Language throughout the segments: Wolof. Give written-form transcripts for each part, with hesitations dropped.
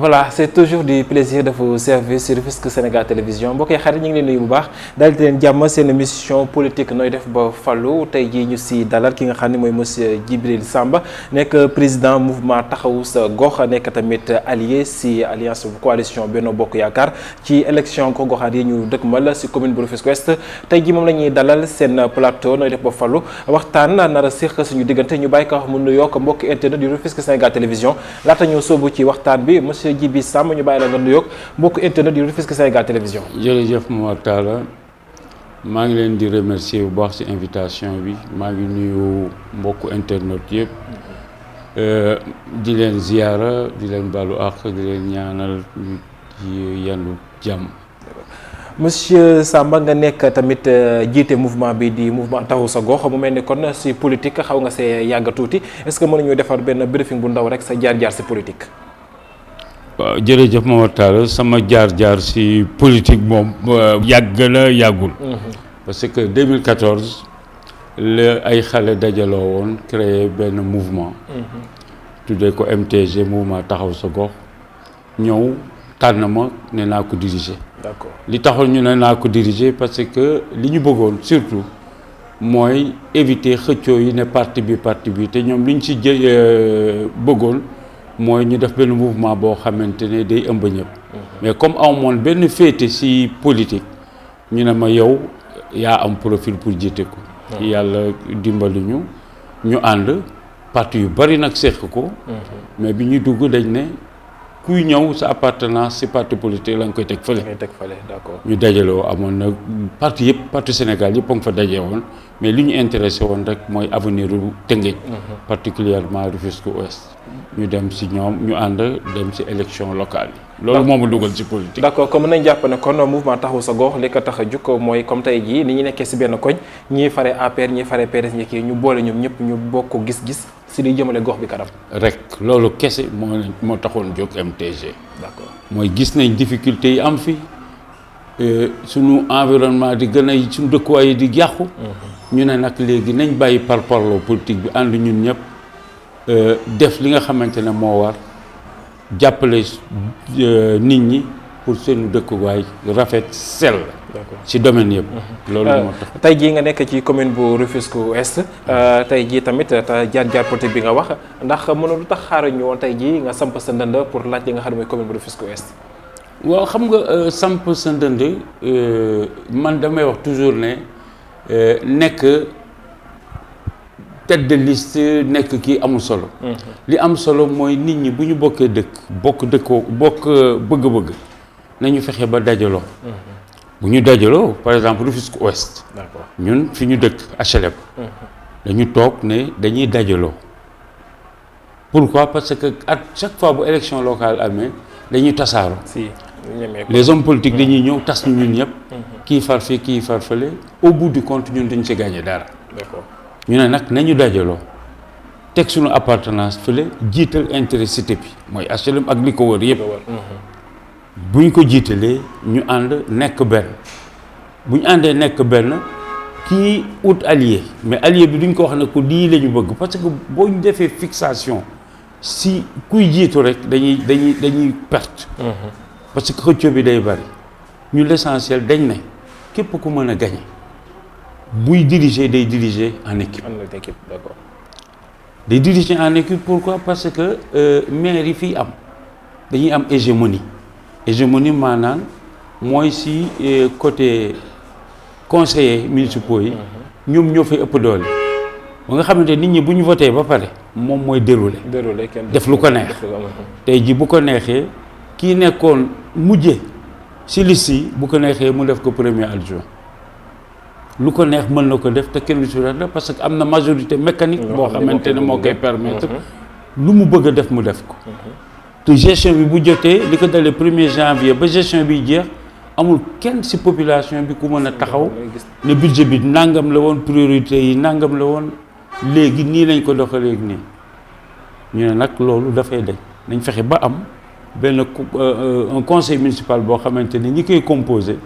Voilà, c'est toujours du plaisir de vous servir sur Rufisque Sénégal Télévision mbokk yi xarit ñu ngi leen nuyu bu baax daal di leen jàmm seen émission politique nooy def ba fallu tey jii ñu si dalal ki nga xam ne mooy monsieur Djibril Samba nekk président mouvement taxawu sa gox nekk tamit allié si alliance coalition Benno Bokk Yaakaar ci élection gox-goxaat yi ñu dëkkmal si commune bu Rufisque Ouest tey jii moom la ñuy dalal seen plateau nooy def ba fallu waxtaan nar a séq suñu diggante ñu bàyyi ko wax mu nuyoo ko mbokk internet du Rufisque Sénégal Télévision laata ñoo sóobu ci waxtaan bi monsieur Djibi Samb ñu bàyyi la nga nuyoog mbokk internet yu Rufisque Sénégal Télévision. jërëjëf Momar Talla maa ngi leen di remercier bu baax ci invitation bi maa ngi nuyu mbokku internet yëpp di leen ziyaara di leen baalu àq di leen ñaanal ci yendu jàmm. monsieur Samba nga nekk tamit jiite mouvement bi di mouvement taxawu sa gox mu mel ni kon si politique xaw nga see yàgg tuuti est-ce que mën nañu defar benn briefing bu ndaw rek sa jaar-jaar si politique. waaw jërëjëf Momar Talla sama jaar-jaar ci politique moom yàgg na yàggul. parce que 2014 la ay xale dajaloo woon créer benn mouvement. tuddee ko MTG mouvement taxaw sa gox ñëw tànn ma ne naa ko diriger. d'accord li taxoon ñu ne naa ko diriger parce que li ñu bëggoon surtout mooy éviter xëccoo yi ne parti bi te ñoom li ñu ci bëggoon. mooy ñu def benn mouvement boo xamante ne day ëmb ñëpp. mais comme amoon benn féete ci politique ñu ne ma yow yaa am profil pour jiite ko. yàlla dimbali ñu ànd parti yu bari nag seq ko. mais bi ñuy dugg dañ ne kuy ñëw sa appartenance ci parti politique la nga koy teg fële. d'accord ñu dajaloo amoon na parti yëpp parti Sénégal yëpp a nga fa daje woon mais li ñu intéressé woon rek mooy avenir u Tëngéej. particulièrement Rufisque Ouest. ñu dem ci ñoom ñu ànd dem ci élection locale yi. loolu moo ma dugal ci politique. d'accord comme nañ jàpp ne kon mouvement taxawu sa gox li ko tax a jukk mooy comme tey jii ni ñu nekkee ci benn koñ ñii fare APR ñii fare PDS ñi kii ñu boole ñoom ñëpp ñu bokk gis-gis ci li jëmale gox bi kanam. rek loolu kese moo taxoon jóg MTG. d'accord mooy gis nañ difficulté yi am fi suñu environnement di gën a suñu dëkkuwaay yi di yàqu. ñu ne nag léegi nañ bàyyi parparloo politique bi ànd ñun ñëpp. def li nga xamante ne moo war jàppale nit ñi pour seen dëkkuwaay rafet sell. ci domaine yëpp. loolu moo tax tey jii nga nekk ci commune bu Rufisque Ouest tey jii tamit jaar politique bi nga wax ndax mënul lu tax xaaruñu woon tey jii nga samp sa ndënd pour laaj li nga xam ne mooy commune bu Rufisque Ouest. waaw xam nga samp sa ndënd man damay wax toujours ne nekk. tête de liste nekk kii amul solo. li am solo mooy nit ñi bu ñu bokkee bokk bëgg-bëgg nañu fexe ba dajaloo. bu ñu dajaloo par exemple Rufisque Ouest. d'accord ñun fi ñu dëkk HLM. dañu toog ne dañuy dajaloo. pourquoi parce que à chaque fois bu élection locale amee dañuy tasaaroo. les hommes politiques dañuy ñëw tas ñu ñun ñëpp. kii far fii kii far fële au bout du compte ñun duñ ci gagné dara. d'accord ñu ne nag nañu dajaloo teg suñu appartenance fële jiital intérêt cité bi mooy HLM ak li ko wër yëpp. bu ñu ko jiitalee ñu ànd nekk benn bu ñu àndee nekk benn kii ut allié mais allié bi duñ ko wax ne ko lii la ñu bëgg parce que boo ñu defee fixation si kuy jiitu rek dañuy perte. parce que xëccoo bi day bari ñu l'essentiel dañ ne képp ku mën a gagner. buy diriger day diriger en équipe. D'accord. day diriger en équipe pourquoi parce que maire yi fii am dañuy am hégémonie maanaam mooy si côté conseillers municipaux yi. ñoom ñoo fay ëpp doole. ba nga xamante nit ñi bu ñu voté ba pare moom mooy dérouler def lu ko neex. tey ji bu ko neexee kii nekkoon mujje si liste yi bu ko neexee mu def ko premier adjoint. lu ko neex mën na ko def te kenn du si def parce que am na majorité mécanique boo xamante ne moo koy permettre lu mu bëgg a def mu def ko te gestion bi bu jotee li ko dalee 1er janvier ba gestion bi jeex amul kenn si population bi ku mën a taxaw ne budget bi nangam la woon priorité yi nangam la woon léegi nii lañ ko doxalee léegi nii ñu ne nag loolu dafay dañ nañ fexe ba am benn un conseil municipal boo xamante ne ñi koy composé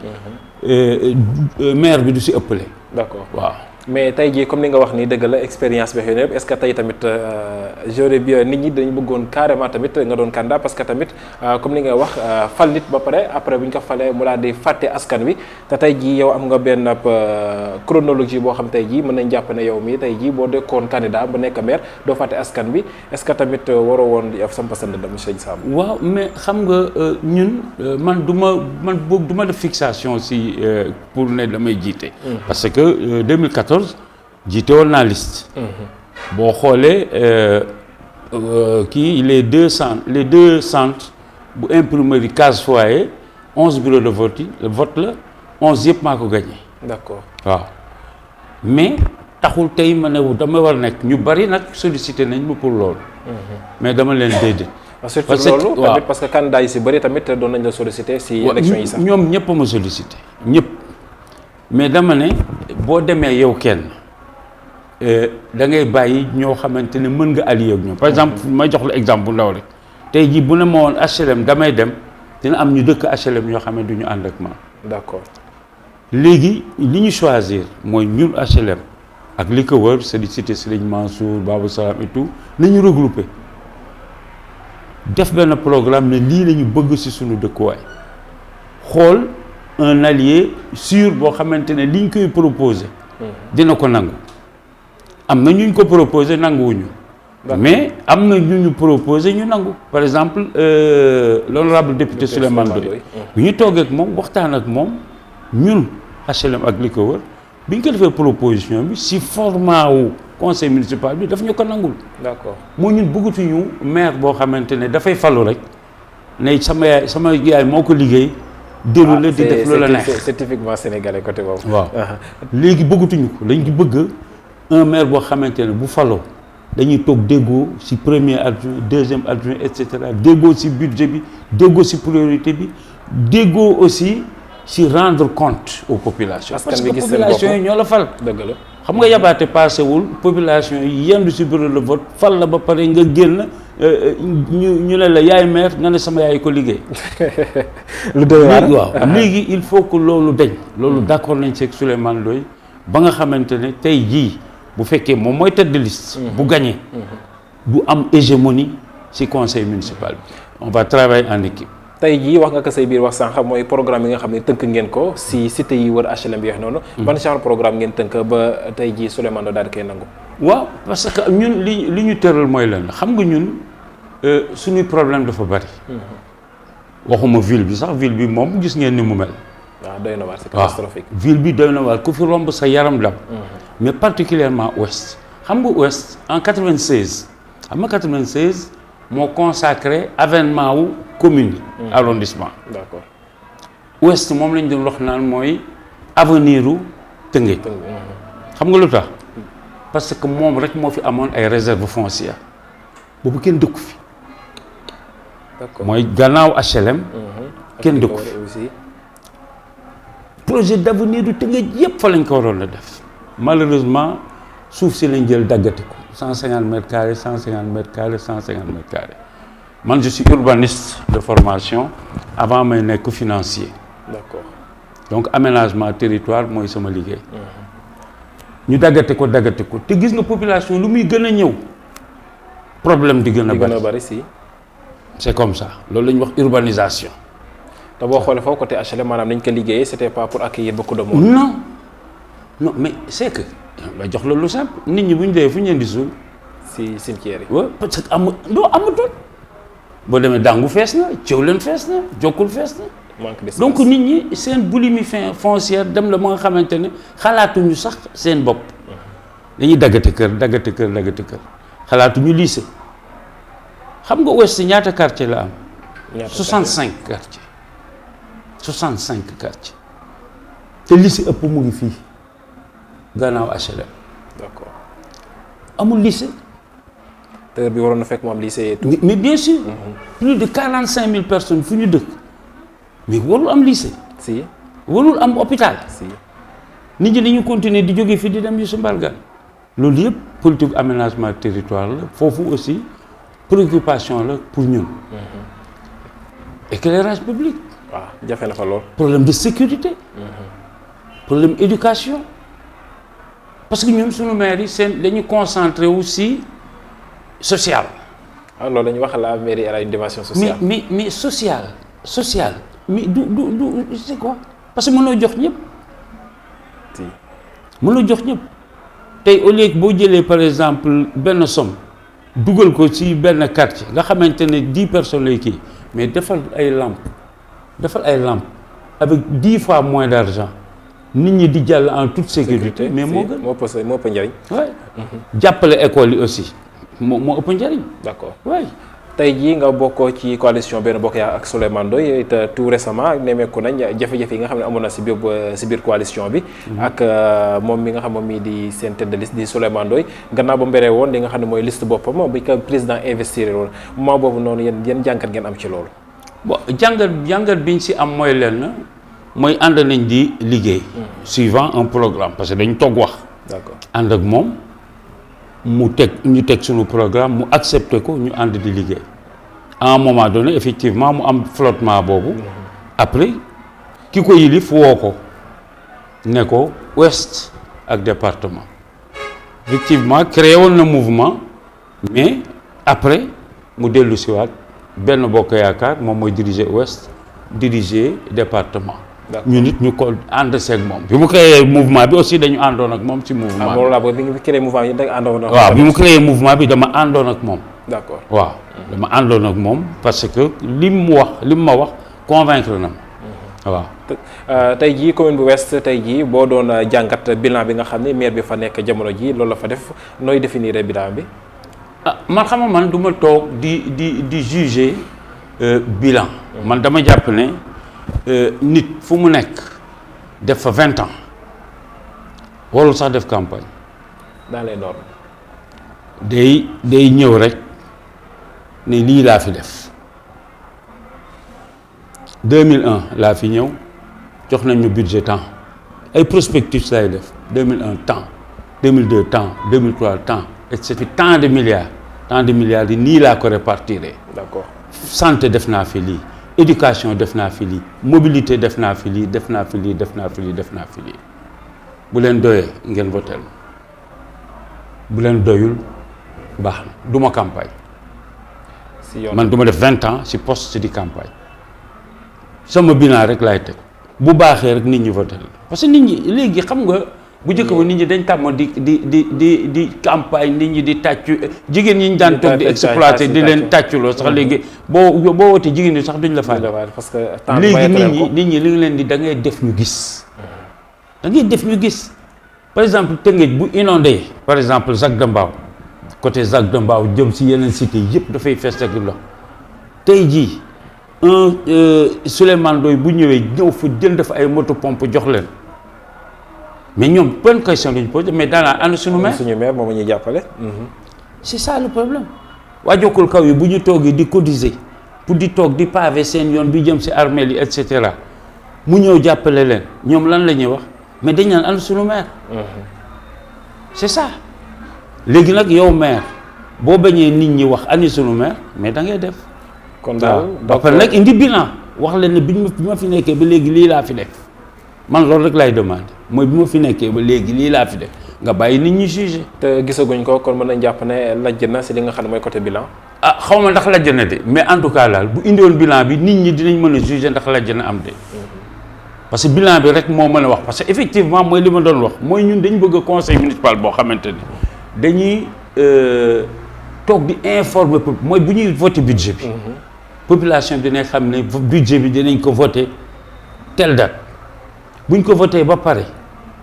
maire bi du si ëppale. d'accord waaw. mais tey jii comme ni nga wax nii dëgg la expérience bi xëy na est-ce que tey tamit j'aurais bien nit ñi dañu bëggoon carrément tamit nga doon candidat parce que tamit comme ni nga wax fal nit ba pare après bu ñu ko falee mu laa di fàtte askan wi te tey jii yow am nga benn chronologie boo xam tey jii mën nañ jàpp ne yow mii tey jii boo dekkoon candidat ba nekk maire doo fàtte askan wi est-ce que tamit waroo woon di samp sa ndënd monsieur Samb. waaw mais xam nga ñun man du ma def fixation si pour ne damay jiite. parce que 2014 jiite woon naa liste. boo xoolee kii les deux centres bu imprimerie case foyer 11 bureaux de vote la 11 yëpp maa ko gagné. d'accord waaw mais taxul tey ma ne dama war nekk ñu bari nag sollicité nañ ma pour loolu. mais dama leen déedéet. surtout loolu tamit parce que candidat yi si bëri tamit doon nañ la sollicité si élection yi sax. ñoom ñëpp a ma sollicité ñëpp mais dama ne boo demee yow kenn da ngay bàyyi ñoo xamante ne mën nga allié ak ñoom. par exemple ma jox la exemple bu ndaw rek tey jii bu ne ma woon HLM damay dem dina am ñu dëkk HLM ñoo xam ne du ñu ànd ak man. d'accord léegi li ñu choisir mooy ñun HLM ak li ko wër c'est di cité Serigne Mansour Babou Salam et tout nañu regroupé def benn programme ne lii la ñu bëgg ci suñu dëkkuwaay xool un allié sûr boo xamante ne li ñu koy proposé dina ko nangu am na ñu ko proposé nanguwuñu mais am na ñu proposé ñu nangu par exemple l'honorable député Souleymane Ndoye bi ñu toogee ak moom waxtaan ak moom ñun HLM ak li ko wër bi ñu ko defee proposition bi ci format wu conseil municipal bi daf ñu ko nangul. d'accord moo ñun bëggatuñu maire boo xamante ne dafay falu rek ne sama yaay moo ko liggéey. déroulé di def lu la neex c'est typiquement sénégalais côté boobu. waaw léegi bëggatuñu ko dañ bëgg un maire boo xamante ne bu faloo dañuy toog déggoo ci premier adjoint deuxième adjoint et cetera déggoo ci budget bi déggoo ci priorité bi déggoo aussi ci rendre compte aux populations. parce que population yi ñoo la fal. dëgg la xam nga yabaate paasewul population yi yendu ci bureau de vote fal la ba pare nga génn ñu ne la yaay maire nga ne sama yaay ko liggéey. lu doy waar waaw léegi il faut que loolu dañ. loolu d'accord nañ ci ak Souleymane Ndoye ba nga xamante ne tey jii bu fekkee moom mooy tête de liste. bu gagné du am hégémonie ci conseil municipal bi. on va travailler en équipe. tey jii wax nga ko say biir wax sànq mooy programme yi nga xam ne tënk ngeen ko si cité yi wër HLM bi wax noonu. ban genre programme ngeen tënk ba tey jii Souleymane Ndoye daal di koy nangu. waaw parce que ñun li ñu tëral mooy lan xam nga ñun suñuy problème dafa bari. waxuma ville bi sax ville bi moom gis ngeen ni mu mel. waaw doy na waar c'est catastrophique. ville bi doy na waar ku fi romb sa yaram dam mais particulièrement ouest xam nga ouest en 96 xam nga 96 moo consacré avènement wu commune yi. arrondissement. d'accord ouest moom lañ doon wax naan mooy avenir u Tëngéej. xam nga lu tax parce que moom rek moo fi amoon ay réserves foncières boobu kenn dëkku fi. d'accord mooy gannaaw HLM. kenn dëkku fi. projet d'avenir du Tëngéej yépp fa lañ ko waroon a def malheureusement suuf si lañ jël daggati ko 150 mètres carrés 150 mètres carrés 150 mètres carrés man je suis urbaniste de formation avant may nekk financier. d'accord donc aménagement territoire mooy sama liggéey. ñu daggate ko te gis nga population lu muy gën a ñëw problème di gën a bari si. c'est comme ça loolu la ñuy wax urbanisation. te boo xoolee foofu côté HLM maanaam nañ ko liggéeyee c'était pas pour accueillir beaucoup de monde. non mais c'est que ba jox la lu simple nit ñi bu ñu dee fu ñu leen di suul. si cimetière yi. waaw parce que amatul boo demee Dangu fees na Thiawlène fees na Jokkul fees na. manque d'espace. donc nit ñi seen boulimie foncière dem la ba nga xamante ne xalaatuñu sax seen bopp dañuy daggate kër xalaatuñu lycée xam nga ouest ñaata quartier la am. 65 quartiers 65 quartiers te lycée ëpp mu ngi fii gannaaw HLM. d'accord amul lycée. te bi waroon na fekk mu am lycée et tout. mais bien sûr. plus de 45 000 personnes fu ñu dëkk. mais warul am lycée. si warul am hôpital. si nit ñi dañu continuer di jóge fii di dem Youssou Mbargane loolu yëpp politique aménagement territoire la foofu aussi préoccupation la pour ñun. éclairage public. waaw jafe na fa lool. problème de sécurité. problème éducation. parce que ñun suñu maire yi seen dañu concentré aussi social. ah loolu la ñuy wax la mairie elle a une dimension sociale. mais social mais du c'est quoi parce que mënoo jox ñëpp. si mënoo jox ñëpp tey au lieu que boo jëlee par exemple benn somme dugal ko ci benn quartier nga xamante ne 10 personnes lay kii mais defal ay lampes avec 10 fois moins d'argent nit ñi di jàll en toute sécurité. mais moo gën moo ëpp njëriñ. waay jàppale école yi aussi moo ëpp njëriñ. d'accord waay. tey jii nga bokkoo ci coalition Benno Bokk Yaakaar ak Souleymane Ndoye te tout récemment nemmeeku nañ jafe-jafe yi nga xam ne amoon na si biir coalition bi. ak moom mi nga xam moom mii di seen tête de liste di Souleymane Ndoye gannaaw ba mbéree woon li nga xam ne mooy liste boppam bi ko président investir woon moment boobu noonu yéen jàngat ngeen am ci loolu. bon jàngat biñ si am mooy lenn mooy ànd nañ di liggéey. suivant un programme parce que dañ toog wax. d'accord ànd ak moom. ñu teg suñu programme mu accepté ko ñu ànd di liggéey à un moment donné effectivement mu am flottement boobu après ki ko yilif woo ko ne ko ouest ak département effectivement créé woon na mouvement mais après mu dellu siwaat Benno Bokk Yaakaar moom mooy diriger ouest diriger département ñu nit ñu ko ànd seeg moom bi mu créé mouvement bi aussi dañu àndoon ak moom ci mouvement bi. ah bi nga créé mouvement bi da nga àndoon ak. waaw bi mu créé mouvement bi dama àndoon ak moom. d'accord waaw dama àndoon ak moom parce que li mu ma wax convaincre na ma waaw. tey jii commune bu Ouest tey jii boo doon jàngat bilan bi nga xam ne maire bi fa nekk jamono ji loolu la fa def nooy définir bilan bi. ah man xam nga man du ma toog di juger bilan. man dama jàpp ne. nit fu mu nekk def fa 20 ans warul sax def campagne. dans les normes. day ñëw rek ne lii laa fi def 2001 laa fi ñëw jox nañ ñu budget temps ay prospectus lay def 2001 temps 2002 temps 2003 temps et cetera tant de milliards yi nii laa ko répartiré. d'accord santé def naa fi lii. éducation def naa fi lii mobilité def naa fi lii bu leen doyee ngeen votel bu leen doyul baax na du ma campagne man du ma def 20 ans ci poste di campagne sama bilan rek laay teg bu baaxee rek nit ñi votel parce que nit ñi léegi xam nga bu njëkk ba nit ñi dañ tàmm di campagne nit ñi di tàccu jigéen ñi ñu daan toog di exploiter di leen tàcculoo sax léegi boo wootee jigéen ñi sax duñ la faale parce que léegi nit ñi li nga leen di da ngay def ñu gis par exemple Tëngéej bu inondé par exemple Zac de Mbao côté Zac de Mbao jëm si yeneen cité yëpp dafay fees ak ndox tey jii Souleymane Ndoye bu ñëw fa jël dafa ay moto pompe jox leen mais ñoom bonne question lañu posé mais daanaka ànd suñu maire moom la ñuy jàppale. c'est ça le problème waa Jokkul Kaw yi bu ñu toogee di cotiser pour di toog di pavé seen yoon bi jëm si armeel yi et cetera mu ñëw jàppale leen ñoom lan la ñuy wax mais dañ naan ànd suñu maire. c'est ça léegi nag yow maire boo bañee nit ñi wax ànd suñu maire mais da ngay def. kon daal ba pare nag indi bilan wax leen ne bi ma fi nekkee ba léegi lii laa fi def. man loolu rek laay demandé mooy bi ma fi nekkee ba léegi lii laa fi def nga bàyyi nit ñi jugé. te gisaguñ ko kon mën nañ jàpp ne lajj na si li nga xam ne mooy côté bilan. ah xaw ma ndax lajj na de mais en tout cas daal bu indiwoon bilan bi nit ñi dinañ mën a jugé ndax lajj na am de. parce que bilan bi rek moo mën a wax parce que effectivement mooy li ma doon wax mooy ñun dañu bëgg a conseil municipal boo xamante ni dañuy toog di informer mooy bu ñuy voté budget bi. population bi dinañ xam ne budget bi dinañ ko voté telle date. buñ ko voté ba pare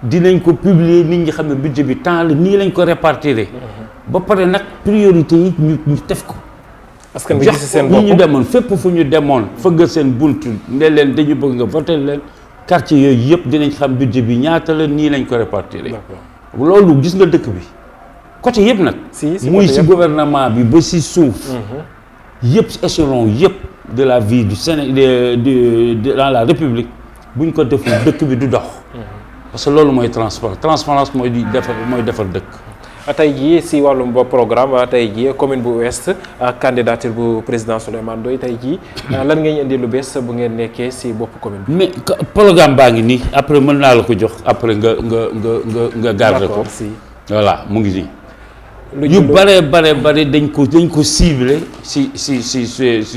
dinañ ko publier nit ñi xam ne budget bi temps la nii lañ ko répartir. ba pare nag priorité yi ñu def ko. parce que jox seen bopp ñu demoon fépp fu ñu demoon fëgg seen buntu ne leen dañu bëgg nga voté leen quartier yooyu yëpp dinañ xam budget bi ñaata la nii lañ ko répartir. loolu gis nga dëkk bi côté yëpp nag. muy si gouvernement bi ba si suuf. yëpp si échelon yëpp de la vie du Sénégal dans la République. bu ñu ko deful dëkk bi du dox. parce que loolu mooy transparence mooy defar dëkk. tey jii si wàllum ba programme tey jii commune bu Ouest candidature bu président Souleymane Ndoye tey jii lan ngeen indi lu bees bu ngeen nekkee si bopp commune bi. mais programme baa ngi nii après mën naa la ko jox après nga garder ko. si voilà mu ngi nii. yu bare dañ ko ciblé si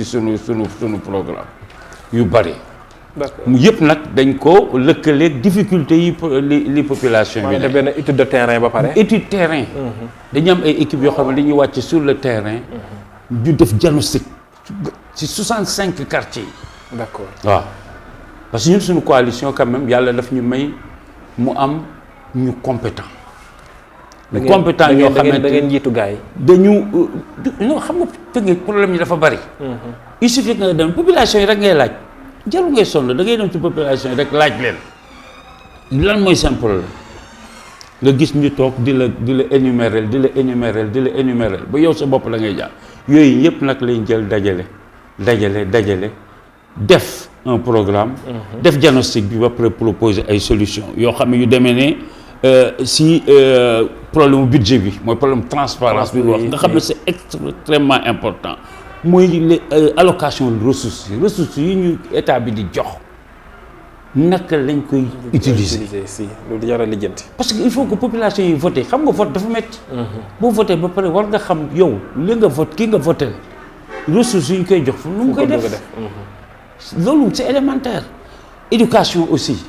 sunu programme yu bare. d'accord mu yëpp nag dañ ko lëkkaleeg difficulté yi li population bi. te benn étude de terrain ba pare. étude terrain. dañu am ay équipes yoo xam ne dañuy wàcc sur le terrain. ñu def diagnostic ci 65 quartiers yi. d'accord waaw parce que ñun suñu coalition quand même yàlla daf ñu may mu am ñu compétent. ñu compétent ñoo xamante da ngeen jiitu gars yi. dañu non xam nga Tëngéej problème yi dafa bari. il suffit que nga dem population yi rek ngay laaj. jarul ngay sonn da ngay dem ci population yi rek laaj leen lan mooy seen problème nga gis ñu toog di la énumérer ba yow sa bopp da ngay jaar yooyu yëpp nag lañ jël dajale def un programme. def diagnostic bi ba pare proposer ay solutions yoo xam ne yu demee ne si problème budget bi mooy problème transparence bi wax nga xam ne c'est extrêmement important. mooy les allocation de ressources yi ñu état bi di jox naka lañ koy utiliser si loolu jar a lijjanti. parce que il faut que population yi voté xam nga vote dafa métti. boo voté ba pare war nga xam yow li nga vote ki nga voté ressources yi ñu koy jox fu nu mu koy def loolu c'est élémentaire. éducation aussi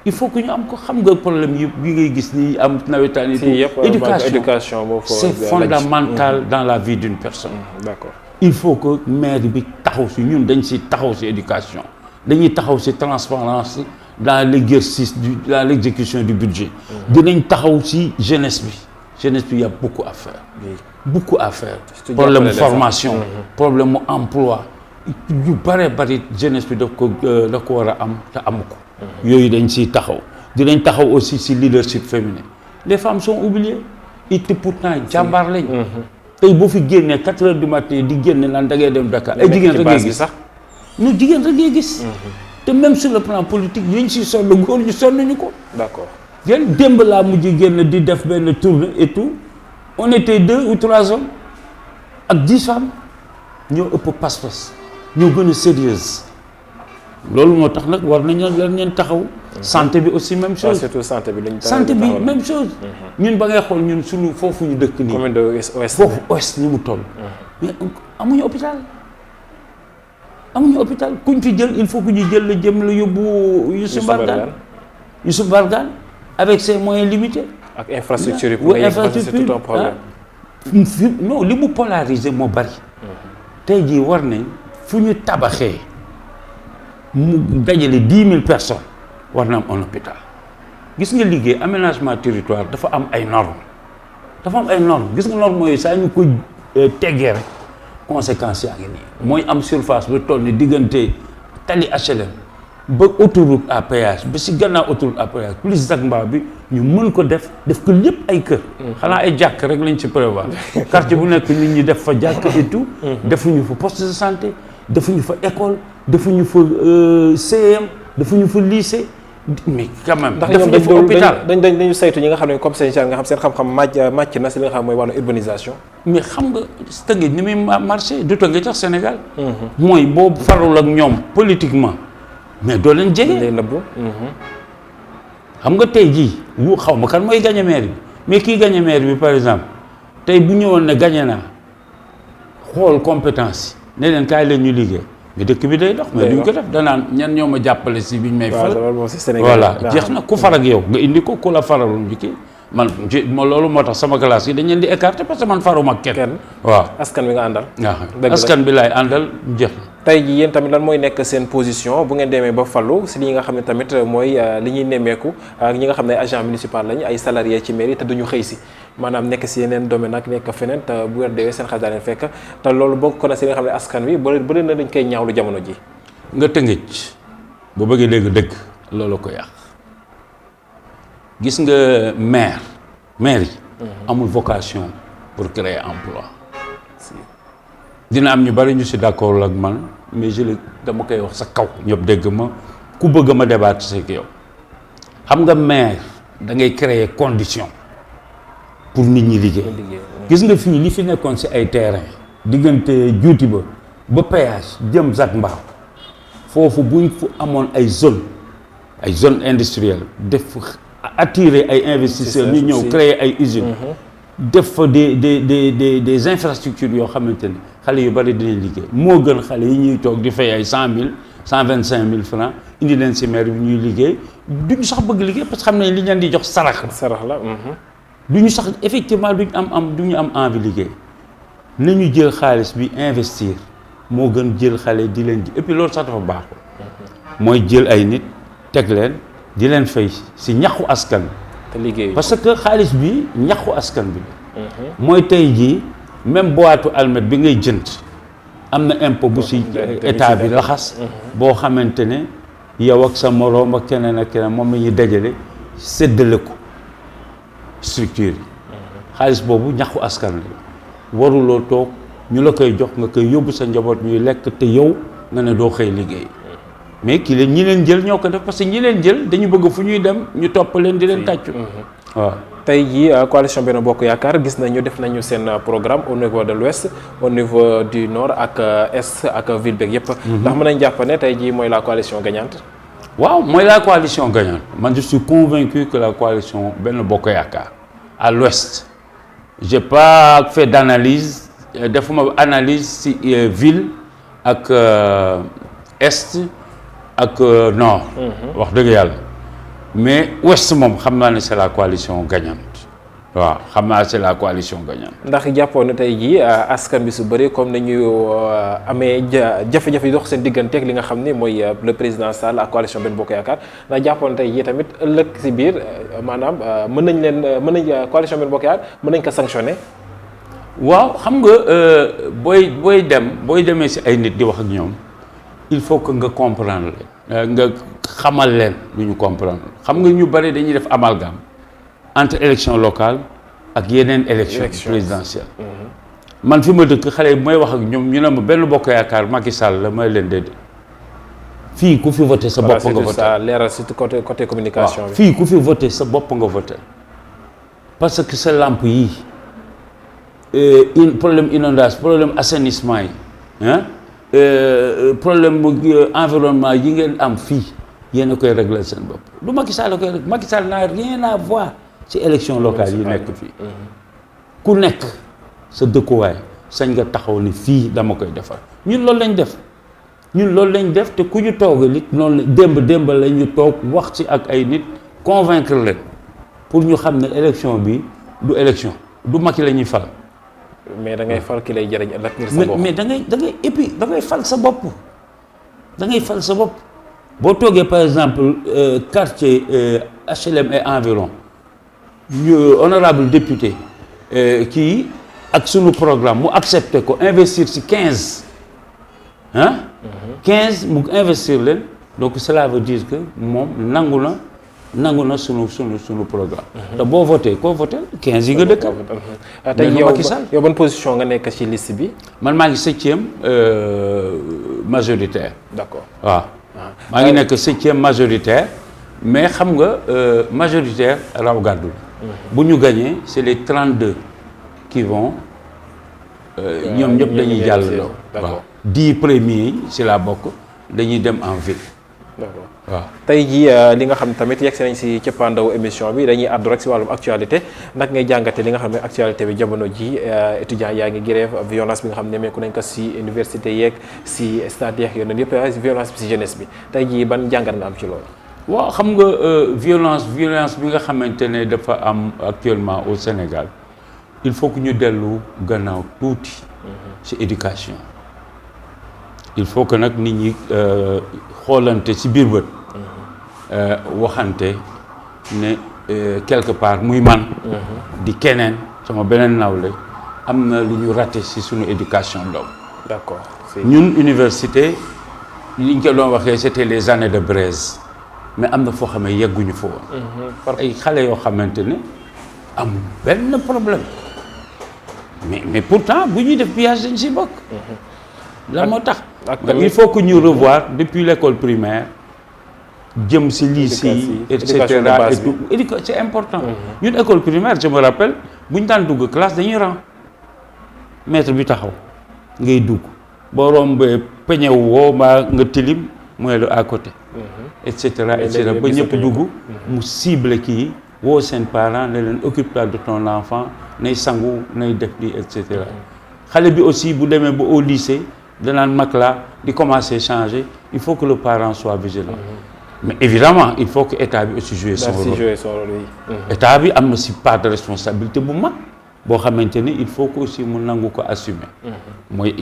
il faut que ñu am ko xam nga problème yi ngay gis ni am nawetaan yi. éducation c'est fondamental dans la vie d'une personne. D'accord. il faut que maire bi taxaw si ñun dañ si taxaw si éducation dañuy taxaw si transparence dans l'exécution du budget. dinañ taxaw si jeunesse bi y a beaucoup à faire. beaucoup à faire. problème formation. problème mu emploi yu bari jeunesse bi daf ko war a am te amu ko. yooyu dañ siy taxaw dinañ taxaw aussi si leadership féminin les femmes sont oubliées et pourtant jàmbaar lañ. tey boo fi génnee 4 heures du matin di génne naan da ngay dem Dakar ay jigéen rek ngay gis sax ñu jigéen rek ngay gis. te même sur le plan politique liñ si sonn góor ñu sonn ñu ko. d'accord yéen démb laa mujj génn di def benn tournée et tout on était 2 ou 3 hommes ak 10 femmes ñoo ëpp pas-pas ñoo gën a sérieuse loolu moo tax nag war nañu leen taxaw. santé bi aussi même chose. surtout santé bi lañu santé bi même chose. ñun ba ngay xool ñun suñu foofu ñu dëkk nii. commune de Ouest. foofu Ouest ni mu toll. mais amuñu hôpital kuñ fi jël il faut que ñu jël la jëm la yóbbu. Youssouf Mbargane avec ses moyens limités. ak infrastructure yi pour nga yegg c'est tout un problème. non li mu polariser moo bari. tey jii war nañ fu ñu tabaxee mu dajale 10 000 personnes war na am un hôpital gis nga liggéey aménagement territoire dafa am ay normes gis nga normes yooyu saa ñu ko teggee rek conséquences yaa ngi nii mooy am surface ba toll ni diggante tali HLM ba autoroute à péage ba si gannaaw autoroute à péage plus Zac Mbao bi ñu mën ko def ko lépp ay kër. xanaa ay jàkk rek lañ ci prévoir. quartier bu nekk nit ñi def fa jàkk et tout. defuñu fa poste de santé defuñu fa école defuñu fa CM defuñu fa lycée mais quand même. defuñu fa hôpital dañu saytu ñi nga xam ne comme seen nga xam seen xam-xam màcc na si li nga xam mooy wàllu urbanisation. mais xam nga Tëngéej ni muy marché du Tëngéej sax Sénégal. mooy boo farul ak ñoom politiquement. mais doo leen jege. xam nga tey jii xaw ma kan mooy gagné maire bi mais kii gagné maire bi par exemple tey bu ñëwoon ne gagné naa xool compétence yi ne leen kaay leen ñu liggéey mais dëkk bi day dox. mais duñ ko def danaan ñan ñoo ma jàppale si biñ may. fal voilà jeex na ku far ak yow nga indi ko ku la faraloon njëkk man loolu moo tax sama classe yi dañ leen di écarter parce que man faruma ak kenn. waaw askan wi nga àndal. waaw askan bi laay àndal jeex na. tey jii yéen tamit lan mooy nekk seen position bu ngeen demee ba fallu si li nga xam ne tamit mooy li ñuy nemmeeku ak ñi nga xam ne agent municipal lañ ay salariés ci mairie te duñu xëy si maanaam nekk si yeneen domaine ak nekk feneen te bu weer deewee seen xaalis daa leen fekk te loolu bokk na si li nga xam ne askan wi bëri na dañ koy ñaawlu jamono ji. nga Tëngéej bu bëggee dégg dëgg loolu ko yàq gis nga maire yi amul vocation pour créer emploi dina am ñu bari ñu si d'accord ak man mais dama koy wax sa kaw ñëpp dégg ma ku bëgg ma débattre ak yow xam nga maire da ngay créer condition pour nit ñi liggéey. gis nga fii li fi nekkoon si ay terrain diggante juuti ba péage jëm Zac Mbao foofu buñ fu amoon ay zone industrielle def attirer ay investisseurs ñu ñëw créer ay usines def fa des infrastructures yoo xamante ne xale yu bari dinañ liggéey moo gën xale yi ñuy toog di fay ay 100 000 125 000 francs indi leen si maire bi ñuy liggéey duñu sax bëgg liggéey parce que xam nañ li ñu leen di jox sarax la duñu sax effectivement duñu am envie liggéey nañu jël xaalis bi investir moo gën jël xale di leen ji et puis loolu sax dafa baaxul mooy jël ay nit teg leen di leen fay si ñaxu askan te liggéey parce que xaalis bi ñaxu askan bi mooy tey jii même boîte almet bi ngay jënd am na impôt bu si état bi laxas boo xamante ne yow ak sa moroom ak keneen moom la ñuy dajale séddale ko structure yi xaalis boobu ñaxu askan la waruloo toog ñu la koy jox nga koy yóbbu sa njaboot ñuy lekk te yow nga ne doo xëy liggéey mais ñi leen jël ñoo ko def parce que ñi leen jël dañu bëgg fu ñuy dem ñu topp leen di leen tàccu waaw tey jii coalition Benno Bokk Yaakaar gis nañu def nañu seen programme au niveau de l'ouest au niveau du nord ak est ak ville beeg yëpp ndax mën nañ jàpp ne tey jii mooy la coalition gagnante waaw mooy la coalition gagnante man je suis convaincu que la coalition Benno Bokk Yaakaar à l'ouest j'ai pas fait d'analyse defuma analyse si ville ak est ak nord wax dëgg yàlla mais ouest moom xam naa ne c'est la coalition gagnante waaw xam naa c'est la coalition gagnante ndax jàppoon na tey jii askan bi su bëri comme nañu amee jafe-jafe yi dox seen digganteeg li nga xam ni mooy le président Sall ak coalition Benno Bokk Yaakaar ndax jàppoon tey jii tamit ëllëg si biir maanaam mën nañ coalition Benno Bokk Yaakaar mën nañ ko sanctionner waaw xam nga booy demee si ay nit di wax ak ñoom il faut que nga comprendre leen nga xamal leen lu ñu comprendre xam nga ñu bari dañuy def amalgame entre élection locale ak yeneen élection présidentielle man fi ma dëkk xale yi mooy wax ak ñoom ñu ne ma Benno Bokk Yaakaar Macky Sall la may leen déedéet fii ku fi voté sa bopp nga voté leeral surtout côté communication bi fii ku fi voté sa bopp nga voté parce que sa lampe yi problème inondation problème assainissement yi problème environnement yi ngeen am fii yéen a koy régler seen bopp du Macky Sall koy régler Macky Sall n'a rien à voir ci élection locale yi nekk fii ku nekk sa dëkkuwaay sañ nga taxaw ni fii dama koy defar ñun loolu lañ def te ku ñu toogal it noonu démb la ñu toog wax ci ak ay nit convaincre leen pour ñu xam ne élection bi du élection du Macky la ñuy fal mais da ngay fal ki lay jëriñ ëllëg ngir sa bopp mais da ngay et puis da ngay fal sa bopp boo toogee par exemple quartier HLM et environ ñu honorable député kii ak sunu programme mu accepté ko investir ci 15 mu investir leen donc cela veut dire que moom nangu na sunu programme. te boo voté koo voté 15 yi nga dëkkal. tey yow ban position nga nekk ci liste bi. man maa ngi 7e majoritaire. d'accord waaw. maa ngi nekk 7e majoritaire mais xam nga majoritaire raw gàddu la. bu ñu gagné c'est les 32 qui vont. ñoom ñëpp dañuy jàll. waaw 10 premiers yi ci la bokk dañuy dem en ville. d'accord waaw tey jii li nga xam tamit yegg si nañ si cëppaandawu émission bi dañuy àddu rek si wàllum actualité nag ngay jàngate li nga xam ne actualité bi jamono ji étudiants yaa ngi grève violence bi nga xam ne nemmeeku nañ ko si université yeeg si stade yeeg yooyu yëpp violence bi si jeunesse bi tey jii ban jàngat nga am ci loolu. waaw xam nga violence bi nga xamante ne dafa am actuellement au Sénégal il faut que ñu dellu gannaaw tuuti ci éducation il faut que nag nit ñi xoolante ci biir bët waxante ne quelque part muy man di keneen sama beneen nawle am na lu ñu raté ci sunu éducation doom. d'accord ñun université li ñu ko doon waxee c'était les années de braise mais am na foo xam ne yegguñu fa woon. ay xale yoo xamante ne amul benn problème mais pourtant bu ñuy def pillage dañ ci bokk. la moo tax. il faut que ñu revoir depuis l'école primaire jëm ci lycée et cetera et tout c'est important. ñun école primaire je me rappelle bu ñu daan dugg classe dañuy rang maître bi taxaw ngay dugg boo rombee peñew woo mbaa nga tilim mooy la à côté et cetera ba ñëpp dugg mu cible kii woo seen parents ne leen occupe-toi de ton enfant nay sangu nay def lii et cetera xale bi aussi bu demee ba au lycée danaan mag la di commencer changer il faut que le parent soit vigilant mais évidemment il faut que état bi aussi jouer son rôle état bi am na si part de responsabilité bu mag boo xamante ni il faut que aussi mu nangu ko assumer mooy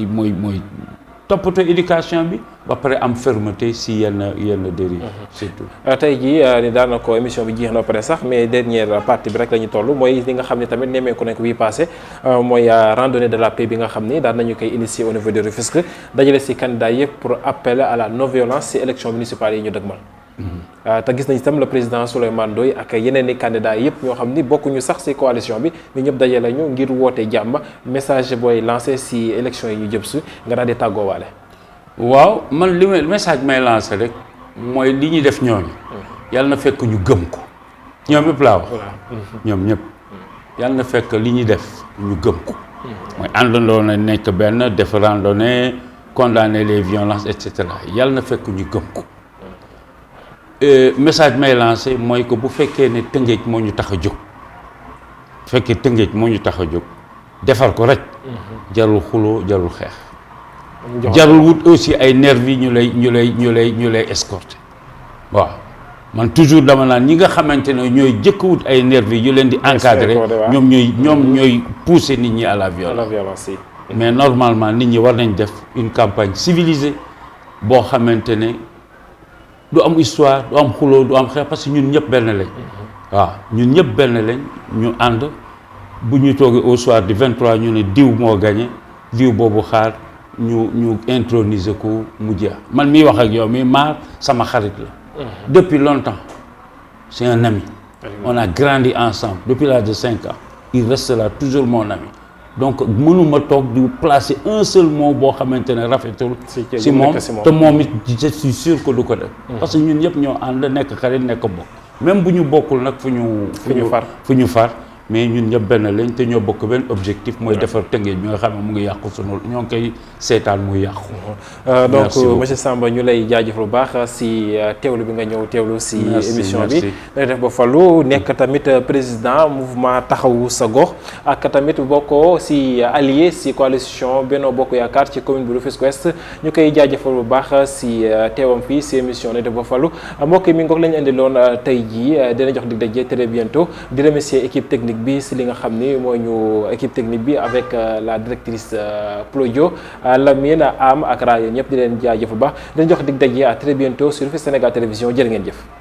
toppatoo éducation bi ba pare am fermeté si yenn dérive surtout tey jii ni daanaka émission bi jeex na pare sax mais dernière partie bi rek la ñu toll mooy li nga xam ne tamit nemmeeku nañ ko bii passé mooy randonnée de la paix bi nga xam ni daan nañu koy initier au niveau de Rufisque dajale si candidat yëpp pour appel à la non violence si élection municipale yi ñu dëgmal te gis nañ itam le président Souleymane Ndoye ak yeneen i candidats yëpp ñoo xam ni bokkuñu sax ci coalition bi ñu ñëpp daje lañu ngir woote jàmm message booy lancé ci élection yi ñu jëm si nga daal di tàggoowaale. waaw man li message may lancé rek mooy li ñuy def ñooñu. yàlla na fekk ñu gëm ko. ñoom ñëpp laa wax. ñoom ñëpp. yàlla na fekk li ñuy def ñu gëm ko. mooy àndandoo na nekk benn def randonnée condamner les violences et cetera yàlla na fekk ñu gëm ko. message may lancé mooy que bu fekkee ne Tëngéej moo ñu tax a jóg bu fekkee Tëngéej moo ñu tax a jóg defar ko rek jarul xuloo jarul xeex jarul wut aussi ay nervi ñu lay escorter waaw man toujours dama naan ñi nga xamante ne ñooy jëkk wut ay nervi yu leen di encadrer ñoom ñooy pousser nit ñi à la violence mais normalement nit ñi war nañ def une campagne civilisée boo xamante ne du am histoire du am xuloo du am xeex parce que ñun ñëpp benn lañ waaw ñun ñëpp benn lañ ñu ànd bu ñu toogee au soir du 23 ñu ne diw moo gagné diw boobu xaar ñu introniser ko mu jeex man miy wax ak yow mi maar sama xarit la depuis longtemps c'est un ami on a grandi ensemble depuis l'âge de 5 ans il restera toujours mon ami donc mënuma toog di placer un seul mot boo xamante ne rafetul si moom te moom it je suis sûr que du ko def parce que ñun ñëpp ñoo ànd nekk xarit nekk bokk même bu ñu bokkul nag fu ñu far mais ñun ñëpp benn lañ te ñoo bokk benn objectif mooy defar Tëngéej bi nga xam ne mu ngi yàqu sunu ñoo ngi koy seetaan muy yàqu. donc monsieur Samba ñu lay jaajëf lu baax si teewlu bi nga ñëw teewlu si émission bi. day def ba falu nekk tamit président mouvement taxawu sa gox ak tamit bokkoo si allié si coalition Benno Bokk Yaakaar ci commune bu Rufisque Ouest ñu koy jaajëfal bu baax si teewam fii si émission day def ba falu mbokk mi ngoog lañu indiloon tey jii dina jox dig daje très bientôt di remercier équipe technique bi si li nga xam ni mooy ñu équipe technique bi avec la directrice Plodio Lamine Am ak Rayo ñëpp di leen jaajëf bu baax dañ jox dig daje à très bientôt sur Rufisque Sénégal Télévision jërë ngeen jëf.